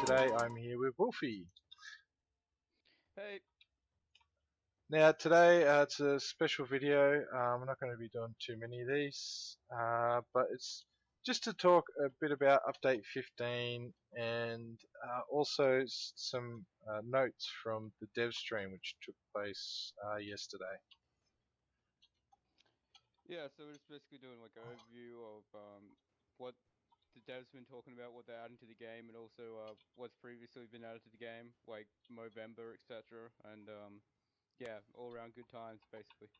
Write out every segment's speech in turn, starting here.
today I'm here with Wolfie. Hey. Now today it's a special video. We're not going to be doing too many of these, but it's just to talk a bit about update 15 and also some notes from the DevStream which took place yesterday. Yeah, so we're just basically doing like an overview of what the devs been talking about, what they're adding to the game, and also what's previously been added to the game, like Movember, etc. And yeah, all around good times basically.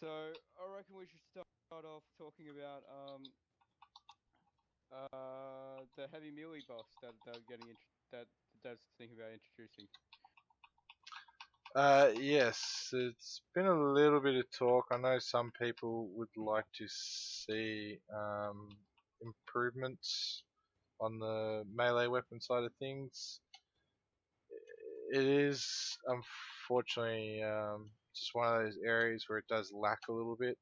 So I reckon we should start off talking about the heavy melee buffs that they're that the devs thinking about introducing. Yes, it's been a little bit of talk. I know some people would like to see improvements on the melee weapon side of things. It is unfortunately just one of those areas where it does lack a little bit.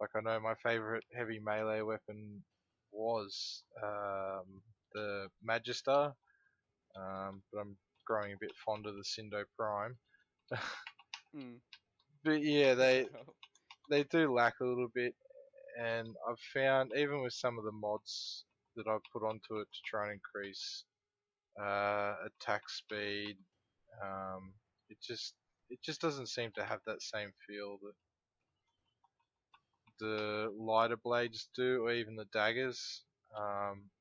Like I know my favorite heavy melee weapon was the Magister, but I'm growing a bit fond of the Sindo Prime. Mm. But yeah, Fair enough. they do lack a little bit, and I've found even with some of the mods that I've put onto it to try and increase attack speed, um, it just doesn't seem to have that same feel that the lighter blades do, or even the daggers,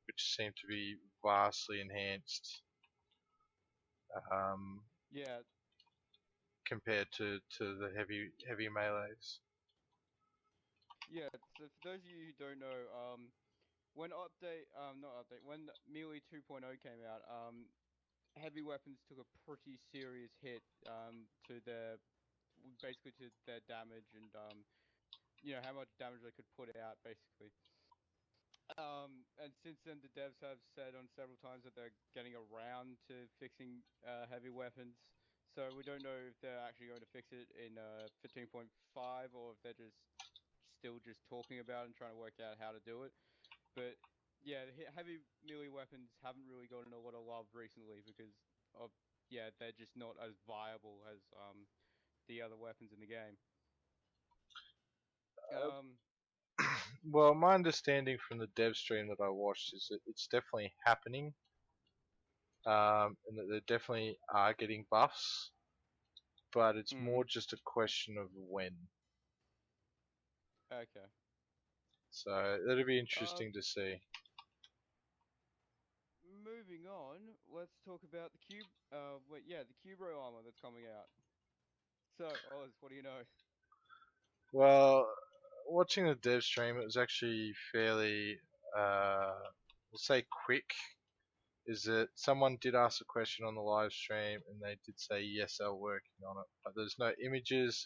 which seem to be vastly enhanced um, Yeah, compared to the heavy melees. yeah. So for those of you who don't know, when not update, when Melee 2.0 came out, heavy weapons took a pretty serious hit to their basically to their damage and how much damage they could put out basically. And since then, the devs have said on several times that they're getting around to fixing heavy weapons. So we don't know if they're actually going to fix it in 15.5 or if they're just still just talking about it and trying to work out how to do it. But yeah, the heavy melee weapons haven't really gotten a lot of love recently because of they're just not as viable as the other weapons in the game. Um, Well, my understanding from the dev stream that I watched is that it's definitely happening, and that they definitely are getting buffs, but it's more mm, just a question of when. okay. So that'll be Um, interesting to see. Moving on, let's talk about the the Cubro armor that's coming out. So, Oz, what do you know? Well, watching the dev stream, it was actually fairly, we'll say, quick. Is that someone did ask a question on the live stream, and they did say yes, they're working on it, but there's no images,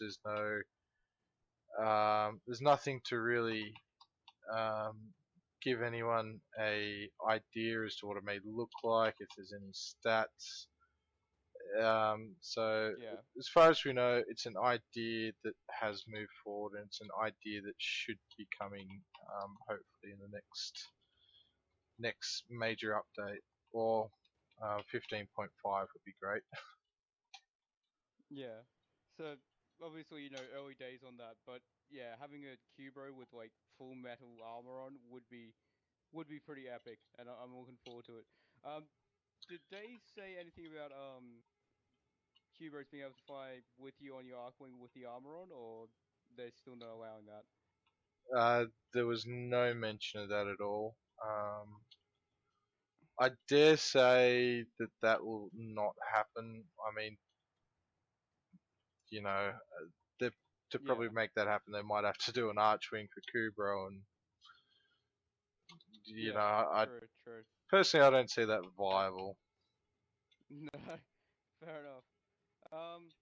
there's nothing to really um, give anyone a idea as to what it may look like, if there's any stats. So Yeah, as far as we know, it's an idea that has moved forward, and it's an idea that should be coming hopefully in the next major update, or 15.5 would be great. yeah. So, obviously, early days on that, but yeah, having a Cubro with like full metal armor on would be pretty epic, and I'm looking forward to it. Um, did they say anything about Cubros being able to fly with you on your Arcwing with the armor on, or they're still not allowing that? There was no mention of that at all. I dare say that that will not happen. I mean, you know, they to probably Yeah, make that happen, they might have to do an Archwing for Kubro, and yeah, I true, true. personally I don't see that viable. No, fair enough. Um,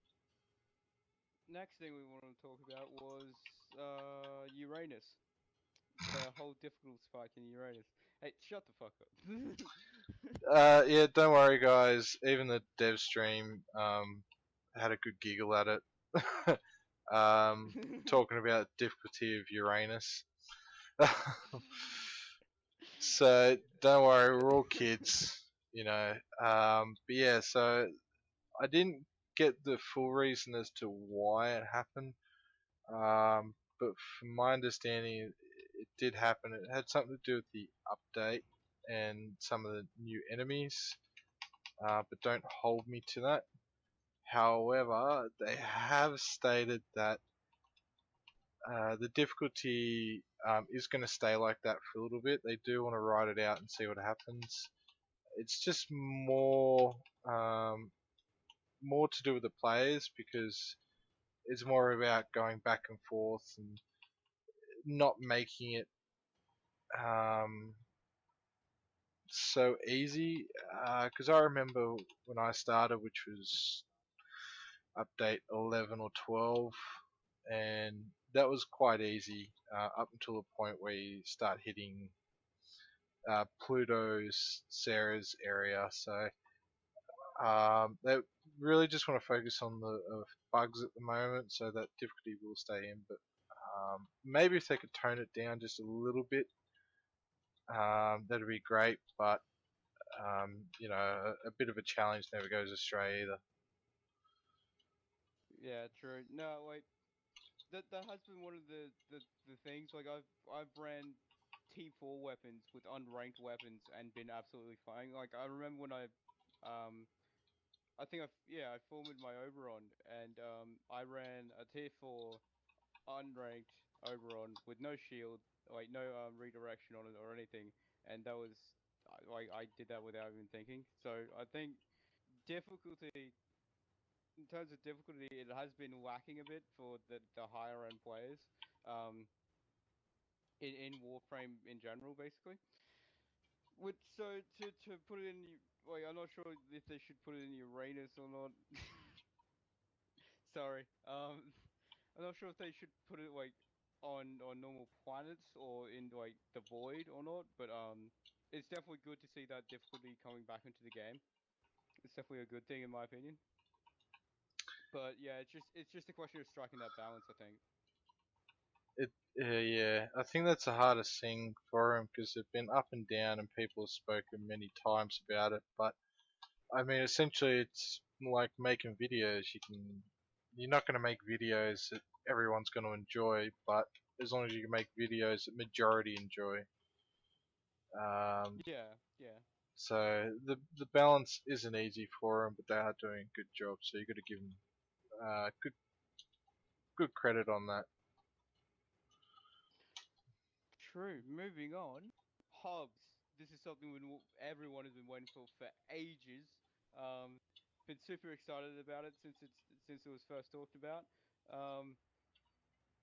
Next thing we wanted to talk about was Uranus. The whole difficulty spike in Uranus. Hey, shut the fuck up. Yeah, don't worry, guys. Even the dev stream had a good giggle at it. Talking about difficulty of Uranus. So don't worry, we're all kids. you know. But yeah, so I didn't get the full reason as to why it happened. But from my understanding, it did happen. It had something to do with the update and some of the new enemies. But don't hold me to that. However, they have stated that the difficulty is going to stay like that for a little bit. They do want to ride it out and see what happens. It's just more to do with the players because it's more about going back and forth and not making it um, so easy. Because I remember when I started, which was update 11 or 12, and that was quite easy up until the point where you start hitting Pluto's Sarah's area. So they really just want to focus on the bugs at the moment, so that difficulty will stay in. But maybe if they could tone it down just a little bit, that'd be great. But a bit of a challenge never goes astray either. Yeah, true. No, like that has been one of the things. Like I've ran T4 weapons with unranked weapons and been absolutely fine. Like I remember when um I think I formed my Oberon and I ran a tier 4 unranked Oberon with no shield, like no redirection on it or anything, and that was like I did that without even thinking. So I think difficulty in terms of difficulty, it has been lacking a bit for the higher end players. Um, in Warframe in general, basically. Which so to put it in, like I'm not sure if they should put it in Uranus or not. Sorry. I'm not sure if they should put it like on normal planets or in like the void or not. But it's definitely good to see that difficulty coming back into the game. It's definitely a good thing in my opinion. But yeah, it's just a question of striking that balance, I think. Yeah, I think that's the hardest thing for them because they've been up and down, and people have spoken many times about it. But I mean, essentially, it's like making videos. You're not going to make videos that everyone's going to enjoy, but as long as you can make videos that majority enjoy. Um, Yeah, yeah. so the balance isn't easy for them, but they are doing a good job. So you got to give them good credit on that. True. Moving on. Hubs. This is something everyone has been waiting for ages. Um, been super excited about it since it was first talked about. Um,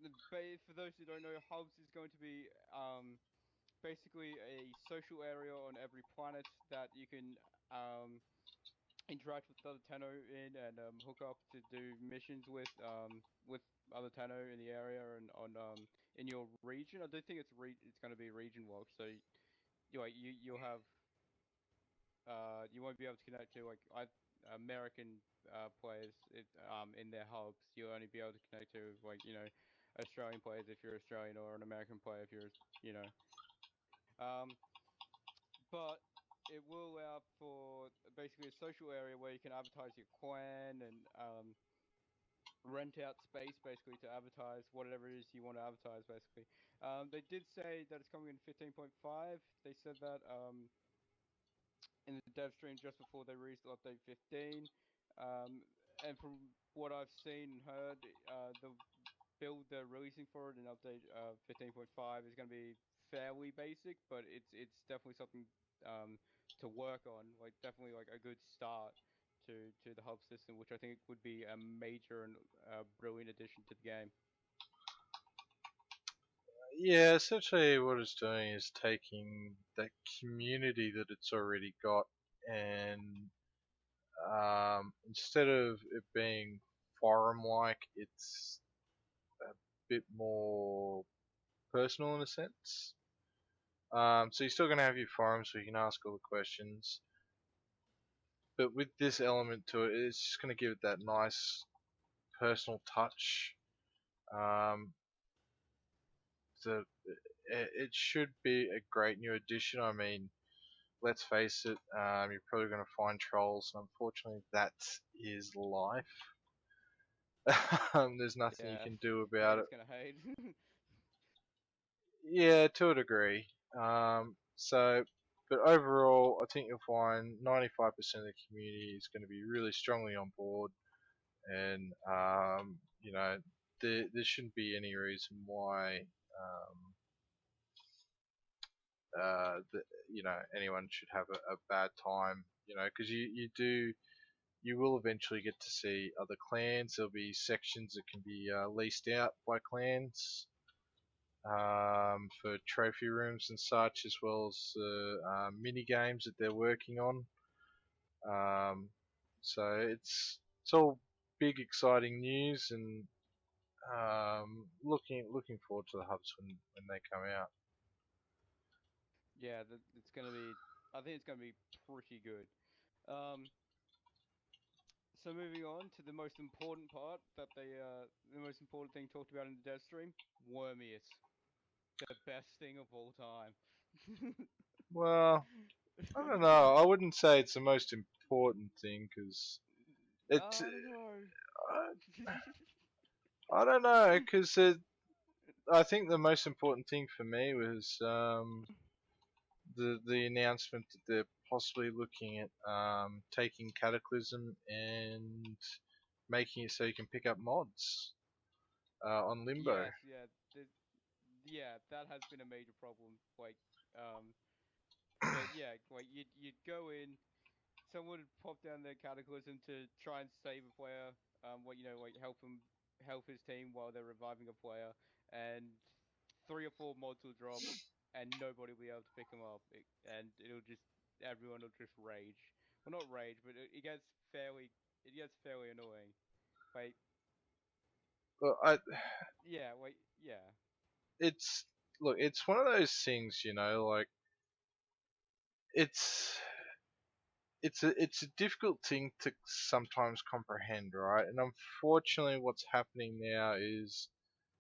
for those who don't know, Hubs is going to be basically a social area on every planet that you can interact with other Tenno in and hook up to do missions with other Tenno in the area and on in your region. I do think it's going to be region locked, so you'll have you won't be able to connect to American players in their hubs. You'll only be able to connect to Australian players if you're Australian or an American player if you're you know. Um, but it will allow for basically a social area where you can advertise your clan and rent out space basically to advertise whatever it is you want to advertise basically. They did say that it's coming in 15.5. They said that in the dev stream just before they released update 15. Um, and from what I've seen and heard, the build they're releasing for it in update 15.5 is going to be fairly basic, but it's definitely something to work on. Like definitely like a good start to the hub system, which I think would be a major and brilliant addition to the game. Yeah, essentially what it's doing is taking that community that it's already got and instead of it being forum-like, it's a bit more personal in a sense. So you're still going to have your forums so you can ask all the questions, but with this element to it, it's just going to give it that nice personal touch. Um, the, it should be a great new addition. I mean, let's face it, you're probably going to find trolls, and unfortunately, that is life. There's nothing you Yeah, can do about it. haters gonna hate. Yeah, to a degree. But overall, I think you'll find 95% of the community is going to be really strongly on board, and there shouldn't be any reason why that anyone should have a bad time. Because you will eventually get to see other clans. There'll be sections that can be leased out by clans for trophy rooms and such, as well as the mini games that they're working on. Um, so it's all big, exciting news, and looking forward to the hubs when they come out. Yeah, it's gonna be. I think it's gonna be pretty good. Um, so moving on to the most important part that the most important thing talked about in the dev stream, Wormius, the best thing of all time. Well, I don't know. I wouldn't say it's the most important thing because it. I don't know. I don't know because I think the most important thing for me was the announcement that they're possibly looking at taking Cataclysm and making it so you can pick up mods on Limbo. Yes, yeah, yeah, that has been a major problem. Um, but yeah, you'd go in, someone would pop down their cataclysm to try and save a player, help his team while they're reviving a player, and three or four mods will drop, and nobody will be able to pick them up, and everyone will just rage. Well, not rage, but it gets fairly annoying. Like, But yeah, it's look, it's one of those things, like it's it's a difficult thing to sometimes comprehend, right? And unfortunately, what's happening now is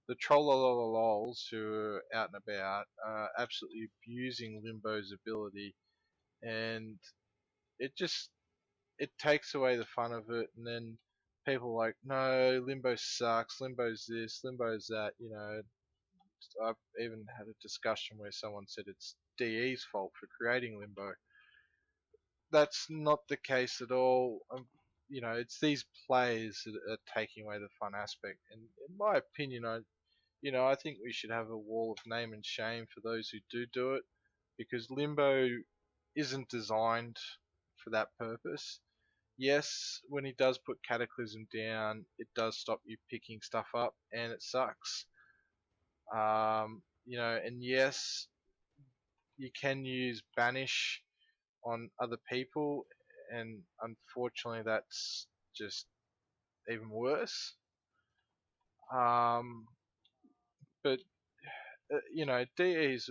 the trollolols who are out and about are absolutely abusing Limbo's ability, and it just it takes away the fun of it. And then people are like, no, Limbo sucks, Limbo's this, Limbo's that. I've even had a discussion where someone said it's DE's fault for creating Limbo. That's not the case at all. It's these players that are taking away the fun aspect. And in my opinion, I think we should have a wall of name and shame for those who do it, because Limbo isn't designed for that purpose. Yes, when he does put Cataclysm down, it does stop you picking stuff up, and it sucks. And yes, you can use Banish on other people, and unfortunately, that's just even worse. Um, but DE is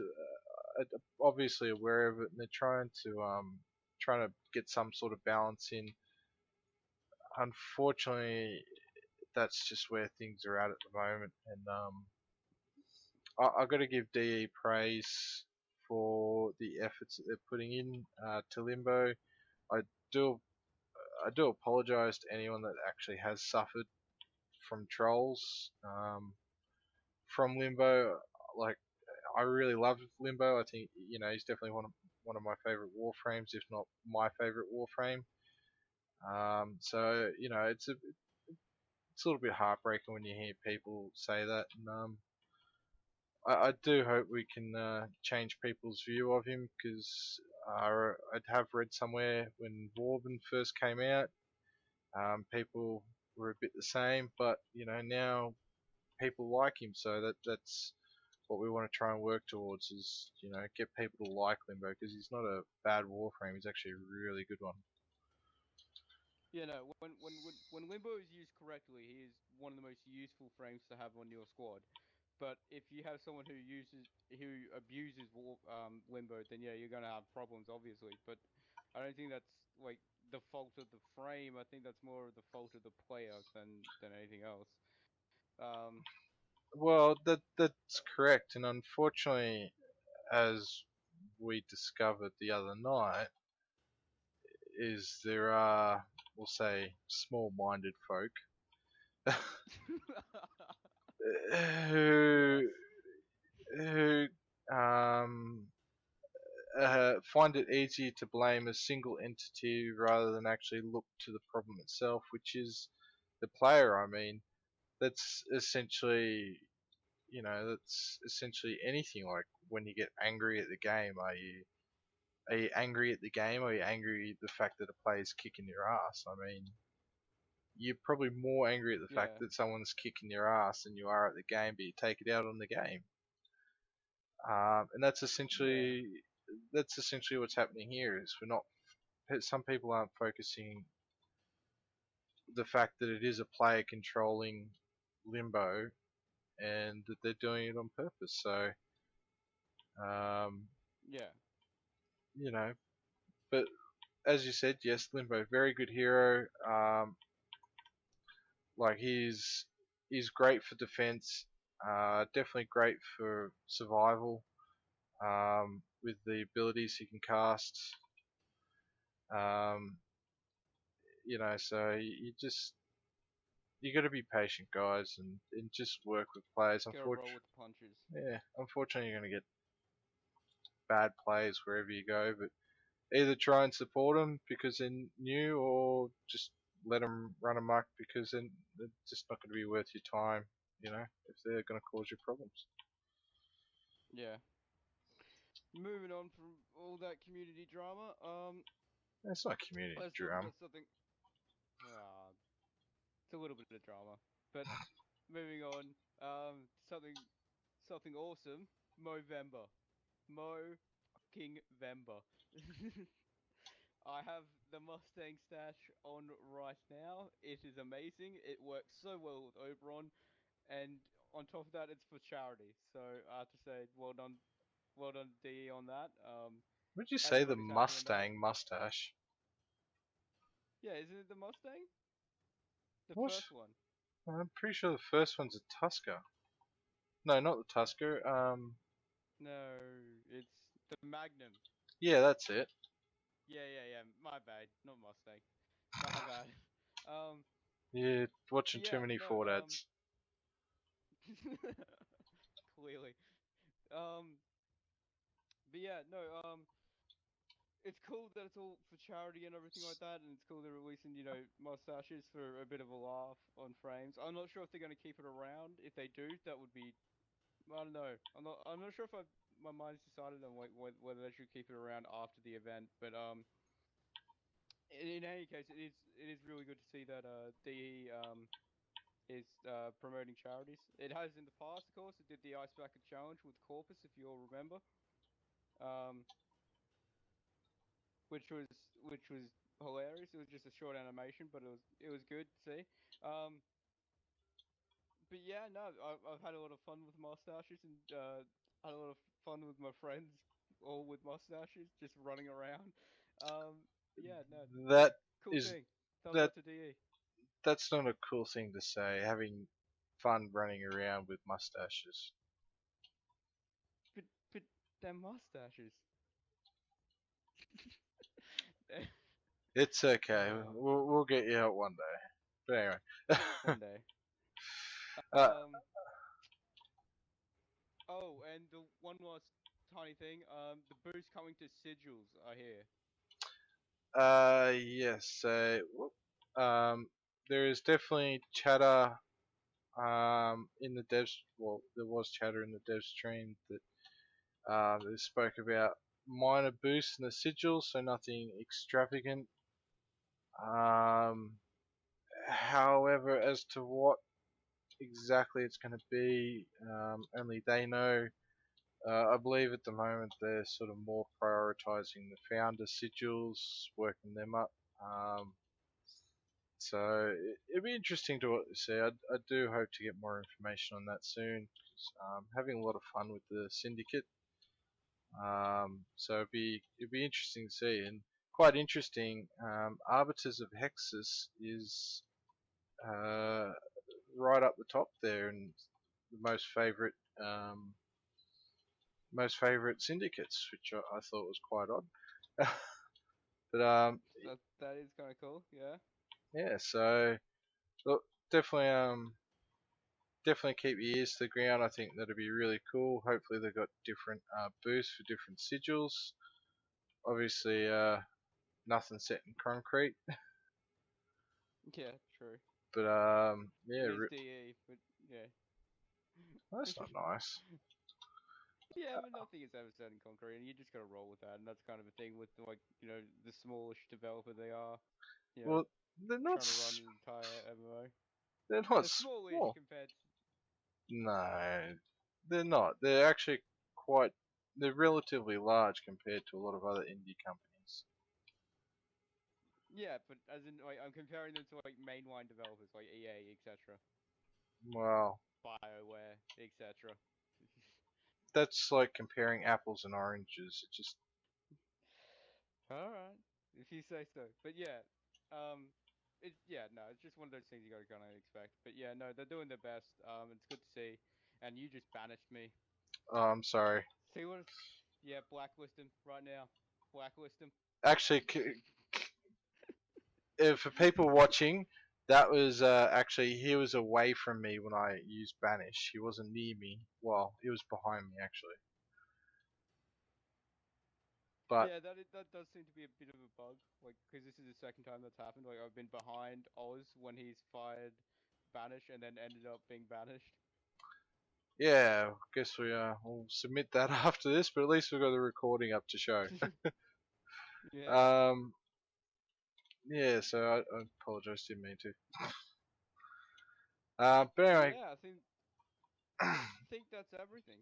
obviously aware of it, and they're trying to get some sort of balance in. Unfortunately, that's just where things are at the moment, and I've got to give DE praise for the efforts that they're putting in to Limbo. I do I do apologise to anyone that actually has suffered from trolls from Limbo. Like, I really love Limbo. I think he's definitely one of my favourite Warframes, if not my favourite Warframe. So it's a little bit heartbreaking when you hear people say that, and I do hope we can change people's view of him, because I'd have read somewhere when Warben first came out, people were a bit the same, but now people like him, so that's what we want to try and work towards, is get people to like Limbo, because he's not a bad Warframe, he's actually a really good one. yeah. No, when Limbo is used correctly, he is one of the most useful frames to have on your squad. But if you have someone who abuses Limbo, then yeah, you're gonna have problems, obviously. But I don't think that's like the fault of the frame. I think that's more of the fault of the player than anything else. Um, Well, that's correct, and unfortunately, as we discovered the other night is there are, we'll say, small-minded folk Yes. who who find it easy to blame a single entity rather than actually look to the problem itself, which is the player. I mean, that's essentially, that's essentially anything. Like when you get angry at the game, are you angry at the game, or are you angry at the fact that a player's kicking your ass? I mean, you're probably more angry at the fact Yeah. that someone's kicking your ass than you are at the game, but you take it out on the game. And Yeah. that's essentially what's happening here. Is we're not some people aren't focusing the fact that it is a player controlling Limbo and that they're doing it on purpose. So, um, Yeah. you know, but as you said, yes, Limbo, very good hero. Like he's great for defense. Definitely great for survival. With the abilities he can cast. Um, so you got to be patient, guys, and just work with players. Gotta roll with the punches. Unfortunately, you're going to get bad players wherever you go, but either try and support them because they're new, or just let them run amok because then they're just not going to be worth your time. If they're going to cause you problems. Yeah. Moving on from all that community drama, It's not community let's talk drama. about something. Uh, it's a little bit of drama, but moving on. Something awesome. Movember. Mo King Vember. I have the Mustang stash on right now. It is amazing. It works so well with Oberon, and on top of that, it's for charity. So I have to say, well done, DE on that. Would you say the Everybody's happy in that. Mustang mustache? Yeah, isn't it the Mustang? The What? first one. I'm pretty sure the first one's a Tusker. No, not the Tusker. No, it's the Magnum. Yeah, that's it. Yeah. My bad. Not Mustang. My bad. Um, Yeah, but watching too yeah, many no. Ford ads. Clearly. Um, but yeah, no. It's cool that it's all for charity and everything like that, and it's cool they're releasing, mustaches for a bit of a laugh on frames. I'm not sure if they're going to keep it around. If they do, that would be. I don't know. I'm not sure if my mind's decided on whether they should keep it around after the event, but in any case, it is really good to see that DE is promoting charities. It has in the past, of course. It did the Ice Bucket Challenge with Corpus, if you all remember, um, which was hilarious. It was just a short animation, but it was good to see. Um, but yeah, no, I've had a lot of fun with mustaches and had a lot of fun with my friends, all with mustaches, just running around. Yeah, no, That cool is thing. Thumbs that. up to DE. That's not a cool thing to say. Having fun running around with mustaches. But they're mustaches. It's okay. uh, We'll get you out one day. But anyway. One day. uh, Um. Oh, and the one last tiny thing. The boost coming to sigils. I hear. yes. There is definitely chatter. In the devs. Well, there was chatter in the dev stream that they spoke about minor boosts in the sigils, so nothing extravagant. Um, However, as to what exactly it's going to be, only they know. I believe at the moment they're sort of more prioritizing the founder sigils, working them up. So it'd be interesting to see. I do hope to get more information on that soon. 'Cause I'm having a lot of fun with the syndicate. So it'd be interesting to see, and quite interesting. Arbiters of Hexus is uh, right up the top there, and the most favorite most favorite syndicates, which I thought was quite odd. But That is kind of cool. Yeah. yeah, so look, definitely definitely keep your ears to the ground. I think that'd be really cool. Hopefully they've got different boosts for different sigils. Obviously, nothing set in concrete, Yeah. True. but yeah, It is DE, but yeah. that's not nice. Yeah, but nothing is ever set in concrete, and you just gotta roll with that. And that's kind of a thing with like the smallish developer they are, you know, Well, they're not. trying to run an entire MMO. They're not They're smallish small. compared. No, they're not. They're actually quite. They're relatively large compared to a lot of other indie companies. Yeah, but as in like I'm comparing them to like mainline developers like EA, etc., Well, BioWare, etc. that's like comparing apples and oranges. It just All right, if you say so. But yeah, no, it's just one of those things you gotta kind of expect. But yeah, no, they're doing their best. It's good to see. And you just banished me. I'm sorry. See what? Yeah, blacklist him right now. Blacklist him. Actually, for people watching, that was actually he was away from me when I used banish. He wasn't near me. Well, he was behind me actually. But That does seem to be a bit of a bug, like because this is the second time that's happened. Like I've been behind Oz when he's fired banish and then ended up being banished. yeah, I guess we'll submit that after this. But at least we've got the recording up to show. Yeah. Um, yeah, so I apologize, didn't mean to. But But anyway, yeah, I think that's everything.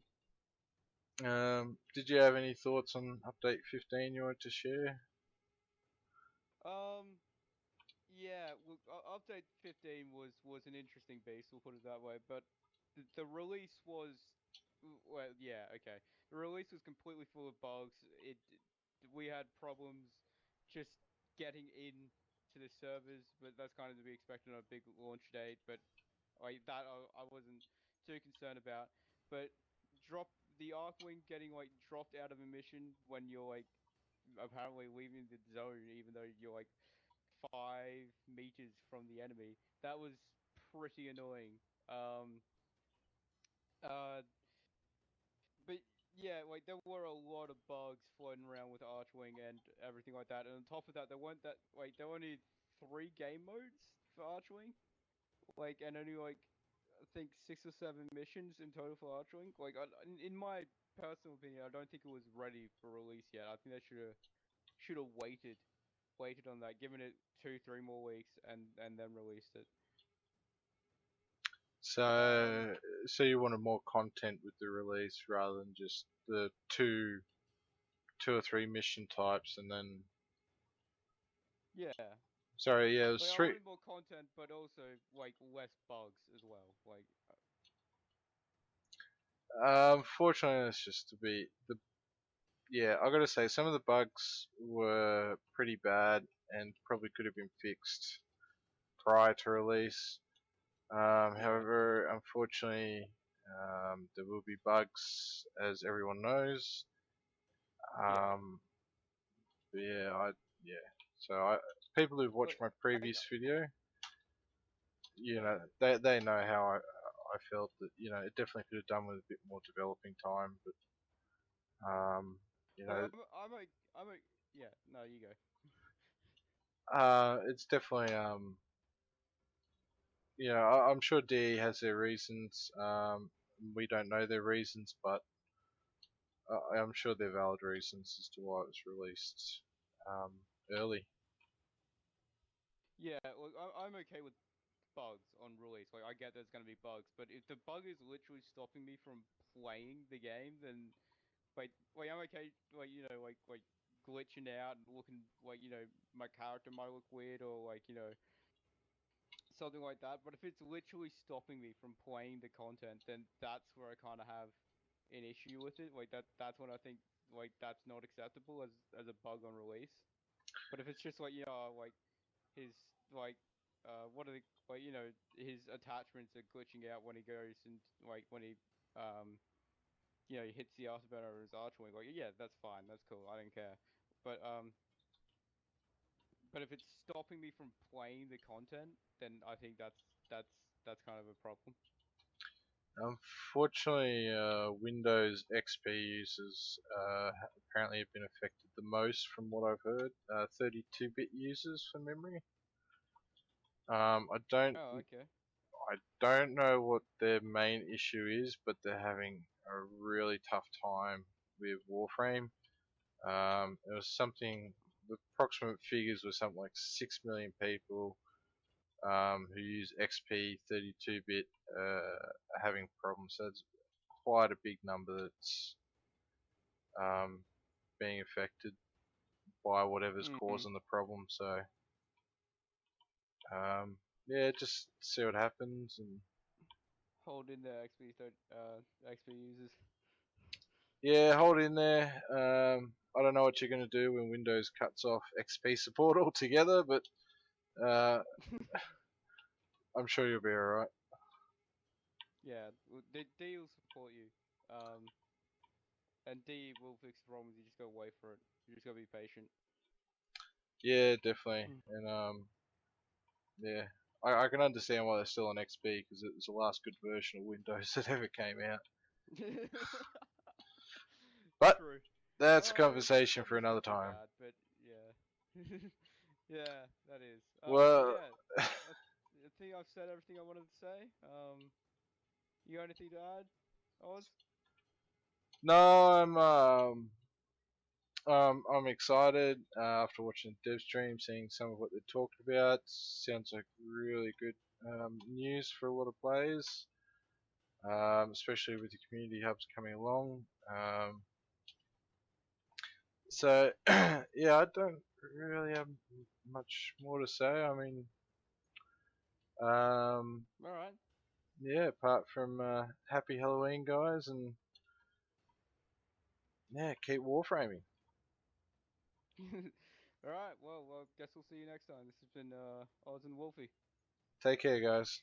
did you have any thoughts on update 15 you wanted to share? Um, yeah, well, update 15 was an interesting beast. We'll put it that way. But the release was, well, yeah, okay. The release was completely full of bugs. We had problems just getting in to the servers, but that's kind of to be expected on a big launch date. But like that, I wasn't too concerned about. But drop the Archwing getting like dropped out of a mission when you're like apparently leaving the zone, even though you're like 5 meters from the enemy. That was pretty annoying. Um, uh, but yeah, like there were a lot of bugs floating around with Archwing and everything like that. And on top of that, there were only 3 game modes for Archwing, like, and only like I think 6 or 7 missions in total for Archwing. Like, in my personal opinion, I don't think it was ready for release yet. I think they should have waited on that, given it 2, 3 more weeks, and then released it. Um, So, so you wanted more content with the release rather than just the two or three mission types, and then yeah, sorry, yeah, it was like I three. wanted more content, but also like less bugs as well. Like, Fortunately, it's just to be the yeah. I gotta say, some of the bugs were pretty bad and probably could have been fixed prior to release. yeah, However, unfortunately, there will be bugs, as everyone knows. yeah. Um, but yeah. So people who've watched Like, my I previous video, yeah. they know how I felt that it definitely could have done with a bit more developing time, but um, you Like know, yeah. No, you go. it's definitely I'm sure DE has their reasons. We don't know their reasons, but I'm sure they're valid reasons as to why it was released um, early. Yeah, look, I'm okay with bugs on release. Like, I get there's gonna be bugs, but if the bug is literally stopping me from playing the game, then like I'm okay. Like, like glitching out and looking like my character might look weird or like something like that. But if it's literally stopping me from playing the content, then that's where I kind of have an issue with it. Like that's when I think like that's not acceptable as a bug on release. But if it's just like like his like what are the like his attachments are glitching out when he goes and like when he um he hits the ass about over his archway. Like, yeah, that's fine, that's cool, I don't care. But but if it's stopping me from playing the content, then I think that's that's kind of a problem. Unfortunately, Windows XP users apparently have been affected the most, from what I've heard. 32-bit users for memory. I don't Oh, okay. I don't know what their main issue is, but they're having a really tough time with Warframe. It was something. The approximate figures were something like 6 million people who use XP 32-bit are having problems. So it's quite a big number that's um, being affected by whatever's Mm-hmm. causing the problem. So yeah, just see what happens. And Hold in there, XP users. yeah, hold in there. I don't know what you're going to do when Windows cuts off XP support altogether, but uh, I'm sure you'll be alright. Yeah, well, D will support you. And D will fix the problems. You just gotta wait for it. You just gotta be patient. Yeah, definitely. And yeah, I can understand why they're still on XP because it was the last good version of Windows that ever came out. But True. that's a Well, it's conversation for obviously another too time. bad, but yeah. Yeah, that is. But Well, yeah, I think I've said everything I wanted to say. You got anything to add, Oz? no, I'm excited after watching DevStream, seeing some of what they talked about. Sounds like really good news for a lot of players, especially with the community hubs coming along. So yeah, I don't really have much more to say. I mean, um, All right. yeah, apart from happy Halloween, guys, and yeah, keep warframing. All right. Well, guess we'll see you next time. This has been Oz and Wolfie. Take care, guys.